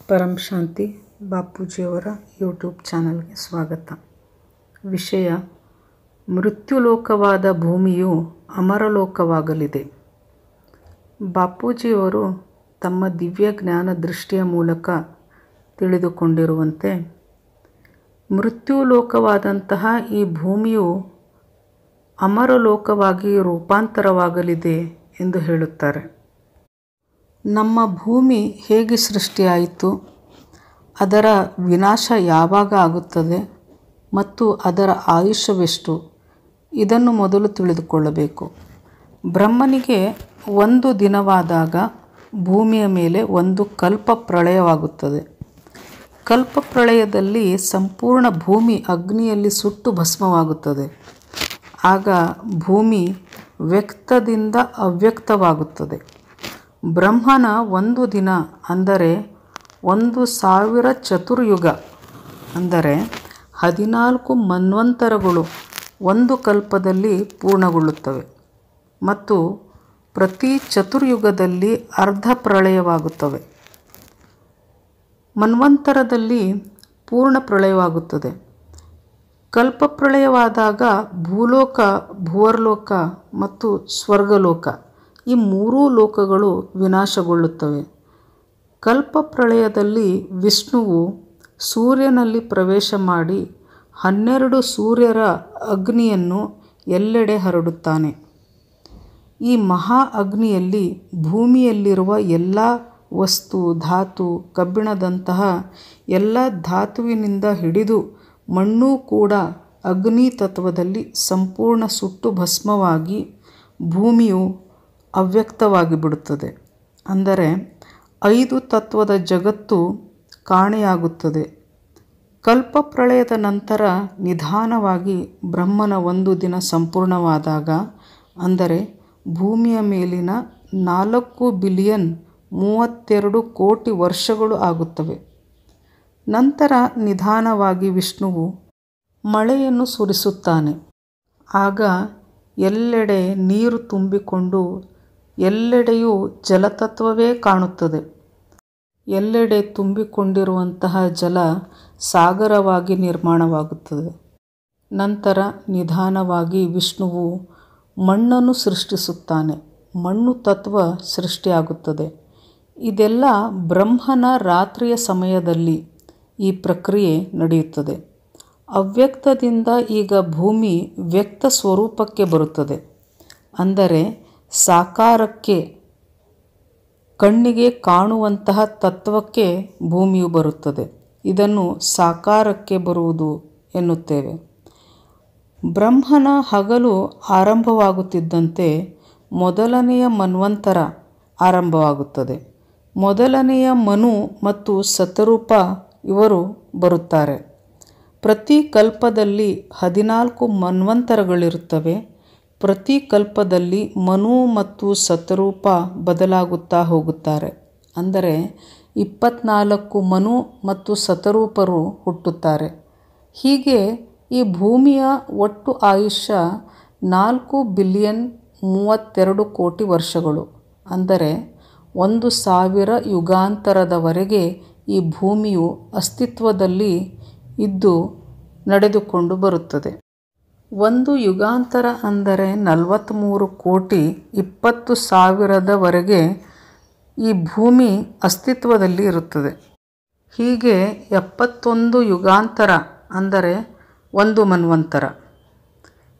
ಪರಂ ಶಾಂತಿ ಬಾಪೂಜಿಯವರ YouTube ಚಾನಲ್ಗೆ ಸ್ವಾಗತ. ವಿಷಯ: ಮೃತ್ಯುಲೋಕವಾದ ಭೂಮಿಯು ಅಮರಲೋಕವಾಗಲಿದೆ. ಬಾಪೂಜಿಯವರು ತಮ್ಮ ದಿವ್ಯ ಜ್ಞಾನ ದೃಷ್ಟಿಯ ಮೂಲಕ ತಿಳಿದುಕೊಂಡಿರುವಂತೆ ಮೃತ್ಯುಲೋಕವಾದಂತಹ ಈ ಭೂಮಿಯು ಅಮರಲೋಕವಾಗಿ ರೂಪಾಂತರವಾಗಲಿದೆ ಎಂದು ಹೇಳುತ್ತಾರೆ. ನಮ್ಮ ಭೂಮಿ ಹೇಗೆ ಸೃಷ್ಟಿಯಾಯಿತು, ಅದರ ವಿನಾಶ ಯಾವಾಗ ಆಗುತ್ತದೆ ಮತ್ತು ಅದರ ಆಯುಷ್ಯವೆಷ್ಟು, ಇದನ್ನು ಮೊದಲು ತಿಳಿದುಕೊಳ್ಳಬೇಕು. ಬ್ರಹ್ಮನಿಗೆ ಒಂದು ದಿನವಾದಾಗ ಭೂಮಿಯ ಮೇಲೆ ಒಂದು ಕಲ್ಪ ಪ್ರಳಯವಾಗುತ್ತದೆ. ಕಲ್ಪ ಪ್ರಳಯದಲ್ಲಿ ಸಂಪೂರ್ಣ ಭೂಮಿ ಅಗ್ನಿಯಲ್ಲಿ ಸುಟ್ಟು ಭಸ್ಮವಾಗುತ್ತದೆ. ಆಗ ಭೂಮಿ ವ್ಯಕ್ತದಿಂದ ಅವ್ಯಕ್ತವಾಗುತ್ತದೆ. ಬ್ರಹ್ಮನ ಒಂದು ದಿನ ಅಂದರೆ 1000 ಚತುರ್ಯುಗ ಅಂದರೆ 14 ಮನ್ವಂತರಗಳು ಒಂದು ಕಲ್ಪದಲ್ಲಿ ಪೂರ್ಣಗೊಳ್ಳುತ್ತವೆ ಮತ್ತು ಪ್ರತಿ ಚತುರ್ಯುಗದಲ್ಲಿ ಅರ್ಧ ಪ್ರಳಯವಾಗುತ್ತವೆ. ಮನ್ವಂತರದಲ್ಲಿ ಪೂರ್ಣ ಪ್ರಳಯವಾಗುತ್ತದೆ. ಕಲ್ಪ ಪ್ರಳಯವಾದಾಗ ಭೂಲೋಕ, ಭುವರ್ಲೋಕ ಮತ್ತು ಸ್ವರ್ಗಲೋಕ ಈ 3 ಲೋಕಗಳು ವಿನಾಶಗೊಳ್ಳುತ್ತವೆ. ಕಲ್ಪ ಪ್ರಳಯದಲ್ಲಿ ವಿಷ್ಣುವು ಸೂರ್ಯನಲ್ಲಿ ಪ್ರವೇಶ ಮಾಡಿ 12 ಸೂರ್ಯರ ಅಗ್ನಿಯನ್ನು ಎಲ್ಲೆಡೆ ಹರಡುತ್ತಾನೆ. ಈ ಮಹಾ ಅಗ್ನಿಯಲ್ಲಿ ಭೂಮಿಯಲ್ಲಿರುವ ಎಲ್ಲ ವಸ್ತು, ಧಾತು, ಕಬ್ಬಿಣದಂತಹ ಎಲ್ಲ ಧಾತುವಿನಿಂದ ಹಿಡಿದು ಮಣ್ಣು ಕೂಡ ಅಗ್ನಿ ತತ್ವದಲ್ಲಿ ಸಂಪೂರ್ಣ ಸುಟ್ಟು ಭಸ್ಮವಾಗಿ ಭೂಮಿಯು ಅವ್ಯಕ್ತವಾಗಿ ಬಿಡುತ್ತದೆ. ಅಂದರೆ 5 ತತ್ವದ ಜಗತ್ತು ಕಾಣೆಯಾಗುತ್ತದೆ. ಕಲ್ಪ ಪ್ರಳಯದ ನಂತರ ನಿಧಾನವಾಗಿ ಬ್ರಹ್ಮನ ಒಂದು ದಿನ ಸಂಪೂರ್ಣವಾದಾಗ ಅಂದರೆ ಭೂಮಿಯ ಮೇಲಿನ 4 ಬಿಲಿಯನ್ 32 ಕೋಟಿ ವರ್ಷಗಳು ಆಗುತ್ತವೆ. ನಂತರ ನಿಧಾನವಾಗಿ ವಿಷ್ಣುವು ಮಳೆಯನ್ನು ಸುರಿಸುತ್ತಾನೆ. ಆಗ ಎಲ್ಲೆಡೆ ನೀರು ತುಂಬಿಕೊಂಡು ಎಲ್ಲೆಡೆಯೂ ಜಲತತ್ವವೇ ಕಾಣುತ್ತದೆ. ಎಲ್ಲೆಡೆ ತುಂಬಿಕೊಂಡಿರುವಂತಹ ಜಲ ಸಾಗರವಾಗಿ ನಿರ್ಮಾಣವಾಗುತ್ತದೆ. ನಂತರ ನಿಧಾನವಾಗಿ ವಿಷ್ಣುವು ಮಣ್ಣನ್ನು ಸೃಷ್ಟಿಸುತ್ತಾನೆ. ಮಣ್ಣು ತತ್ವ ಸೃಷ್ಟಿಯಾಗುತ್ತದೆ. ಇದೆಲ್ಲ ಬ್ರಹ್ಮನ ರಾತ್ರಿಯ ಸಮಯದಲ್ಲಿ ಈ ಪ್ರಕ್ರಿಯೆ ನಡೆಯುತ್ತದೆ. ಅವ್ಯಕ್ತದಿಂದ ಈಗ ಭೂಮಿ ವ್ಯಕ್ತ ಸ್ವರೂಪಕ್ಕೆ ಬರುತ್ತದೆ. ಅಂದರೆ ಸಾಕಾರಕ್ಕೆ, ಕಣ್ಣಿಗೆ ಕಾಣುವಂತಹ ತತ್ವಕ್ಕೆ ಭೂಮಿಯು ಬರುತ್ತದೆ. ಇದನ್ನು ಸಾಕಾರಕ್ಕೆ ಬರುವುದು ಎನ್ನುತ್ತೇವೆ. ಬ್ರಹ್ಮನ ಹಗಲು ಆರಂಭವಾಗುತ್ತಿದ್ದಂತೆ ಮೊದಲನೆಯ ಮನ್ವಂತರ ಆರಂಭವಾಗುತ್ತದೆ. ಮೊದಲನೆಯ ಮನು ಮತ್ತು ಸತರೂಪ ಇವರು ಬರುತ್ತಾರೆ. ಪ್ರತಿ ಕಲ್ಪದಲ್ಲಿ 14 ಮನ್ವಂತರಗಳಿರುತ್ತವೆ. ಪ್ರತಿ ಕಲ್ಪದಲ್ಲಿ ಮನು ಮತ್ತು ಸತರೂಪ ಬದಲಾಗುತ್ತಾ ಹೋಗುತ್ತಾರೆ. ಅಂದರೆ 24 ಮನು ಮತ್ತು ಸತರೂಪರು ಹುಟ್ಟುತ್ತಾರೆ. ಹೀಗೆ ಈ ಭೂಮಿಯ ಒಟ್ಟು ಆಯುಷ್ಯ 4 ಬಿಲಿಯನ್ 32 ಕೋಟಿ ವರ್ಷಗಳು. ಅಂದರೆ 1000 ಯುಗಾಂತರದವರೆಗೆ ಈ ಭೂಮಿಯು ಅಸ್ತಿತ್ವದಲ್ಲಿ ಇದ್ದು ನಡೆದುಕೊಂಡು ಬರುತ್ತದೆ. 1 ಯುಗಾಂತರ ಅಂದರೆ 43 ಕೋಟಿ 20,000 ಈ ಭೂಮಿ ಅಸ್ತಿತ್ವದಲ್ಲಿ ಇರುತ್ತದೆ. ಹೀಗೆ 71 ಯುಗಾಂತರ ಅಂದರೆ 1 ಮನ್ವಂತರ.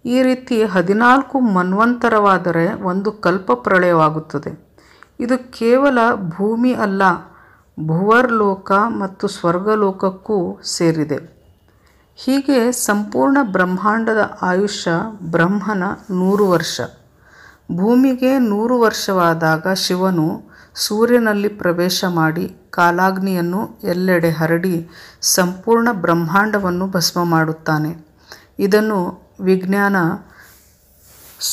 ಈ ರೀತಿ 14 ಮನ್ವಂತರವಾದರೆ ಒಂದು ಕಲ್ಪ ಪ್ರಳಯವಾಗುತ್ತದೆ. ಇದು ಕೇವಲ ಭೂಮಿ ಅಲ್ಲ, ಭುವರ್ಲೋಕ ಮತ್ತು ಸ್ವರ್ಗಲೋಕಕ್ಕೂ ಸೇರಿದೆ. ಹೀಗೆ ಸಂಪೂರ್ಣ ಬ್ರಹ್ಮಾಂಡದ ಆಯುಷ್ಯ ಬ್ರಹ್ಮನ 100 ವರ್ಷ. ಭೂಮಿಗೆ 100 ವರ್ಷವಾದಾಗ ಶಿವನು ಸೂರ್ಯನಲ್ಲಿ ಪ್ರವೇಶ ಮಾಡಿ ಕಾಲಾಗ್ನಿಯನ್ನು ಎಲ್ಲೆಡೆ ಹರಡಿ ಸಂಪೂರ್ಣ ಬ್ರಹ್ಮಾಂಡವನ್ನು ಭಸ್ಮ ಮಾಡುತ್ತಾನೆ. ಇದನ್ನು ವಿಜ್ಞಾನ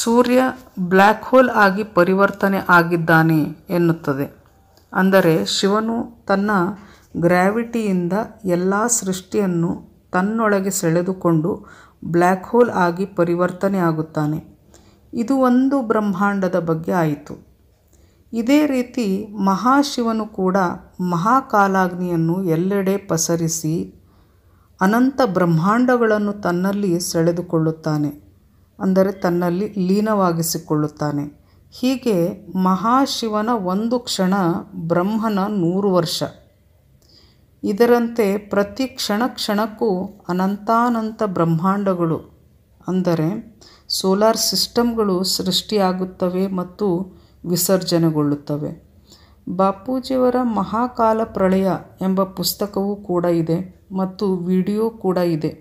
ಸೂರ್ಯ ಬ್ಲ್ಯಾಕ್ ಹೋಲ್ ಆಗಿ ಪರಿವರ್ತನೆ ಆಗಿದ್ದಾನೆ ಎನ್ನುತ್ತದೆ. ಅಂದರೆ ಶಿವನು ತನ್ನ ಗ್ರಾವಿಟಿಯಿಂದ ಎಲ್ಲ ಸೃಷ್ಟಿಯನ್ನು ತನ್ನೊಳಗೆ ಸೆಳೆದುಕೊಂಡು ಬ್ಲ್ಯಾಕ್ ಹೋಲ್ ಆಗಿ ಪರಿವರ್ತನೆ ಆಗುತ್ತಾನೆ. ಇದು ಒಂದು ಬ್ರಹ್ಮಾಂಡದ ಬಗ್ಗೆ ಆಯಿತು. ಇದೇ ರೀತಿ ಮಹಾಶಿವನು ಕೂಡ ಮಹಾಕಾಲಾಗ್ನಿಯನ್ನು ಎಲ್ಲೆಡೆ ಪಸರಿಸಿ ಅನಂತ ಬ್ರಹ್ಮಾಂಡಗಳನ್ನು ತನ್ನಲ್ಲಿ ಸೆಳೆದುಕೊಳ್ಳುತ್ತಾನೆ, ಅಂದರೆ ತನ್ನಲ್ಲಿ ಲೀನವಾಗಿಸಿಕೊಳ್ಳುತ್ತಾನೆ. ಹೀಗೆ ಮಹಾಶಿವನ ಒಂದು ಕ್ಷಣ ಬ್ರಹ್ಮನ 100 ವರ್ಷ. ಇದರಂತೆ ಪ್ರತಿ ಕ್ಷಣಕ್ಕೂ ಅನಂತಾನಂತ ಬ್ರಹ್ಮಾಂಡಗಳು ಅಂದರೆ ಸೋಲಾರ್ ಸಿಸ್ಟಮ್ಗಳು ಸೃಷ್ಟಿಯಾಗುತ್ತವೆ ಮತ್ತು ವಿಸರ್ಜನೆಗೊಳ್ಳುತ್ತವೆ. ಬಾಪೂಜಿಯವರ ಮಹಾಕಾಲ ಪ್ರಳಯ ಎಂಬ ಪುಸ್ತಕವೂ ಕೂಡ ಇದೆ ಮತ್ತು ವಿಡಿಯೋ ಕೂಡ ಇದೆ.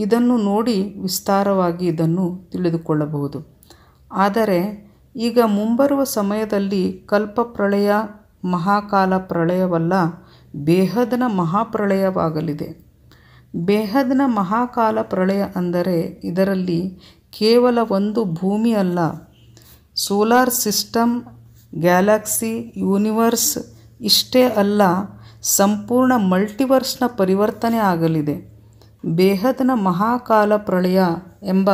ಇದನ್ನು ನೋಡಿ ವಿಸ್ತಾರವಾಗಿ ಇದನ್ನು ತಿಳಿದುಕೊಳ್ಳಬಹುದು. ಆದರೆ ಈಗ ಮುಂಬರುವ ಸಮಯದಲ್ಲಿ ಕಲ್ಪ ಪ್ರಳಯ ಮಹಾಕಾಲ ಪ್ರಳಯವಲ್ಲ, ಬೇಹದ್ನ ಮಹಾಪ್ರಳಯವಾಗಲಿದೆ. ಬೇಹದ್ನ ಮಹಾಕಾಲ ಪ್ರಳಯ ಅಂದರೆ ಇದರಲ್ಲಿ ಕೇವಲ ಒಂದು ಭೂಮಿ ಅಲ್ಲ, ಸೋಲಾರ್ ಸಿಸ್ಟಮ್, ಗ್ಯಾಲಕ್ಸಿ, ಯೂನಿವರ್ಸ್ ಇಷ್ಟೇ ಅಲ್ಲ, ಸಂಪೂರ್ಣ ಮಲ್ಟಿವರ್ಸ್ನ ಪರಿವರ್ತನೆ ಆಗಲಿದೆ. ಬೇಹದ್ನ ಮಹಾಕಾಲ ಪ್ರಳಯ ಎಂಬ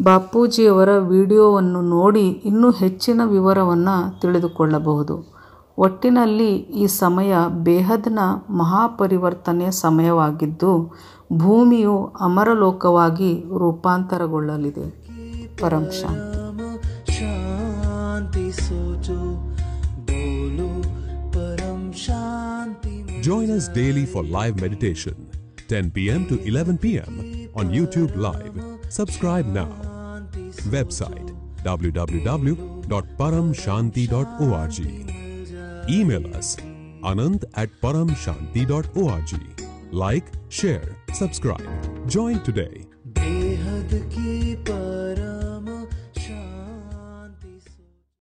ಬಾಪೂಜಿಯವರ ವಿಡಿಯೋವನ್ನು ನೋಡಿ ಇನ್ನೂ ಹೆಚ್ಚಿನ ವಿವರವನ್ನು ತಿಳಿದುಕೊಳ್ಳಬಹುದು. ಒಟ್ಟಿನಲ್ಲಿ ಈ ಸಮಯ ಬೇಹದ್ನ ಮಹಾಪರಿವರ್ತನೆಯ ಸಮಯವಾಗಿದ್ದು ಭೂಮಿಯು ಅಮರಲೋಕವಾಗಿ ರೂಪಾಂತರಗೊಳ್ಳಲಿದೆ. ಪರಂ ಶಾಂತಿ. Join us daily for live meditation, 10 p.m. to 11 p.m. on YouTube Live. Subscribe now. Website www.paramshanti.org. Email us anant@paramshanti.org. Like, share, subscribe. Join today.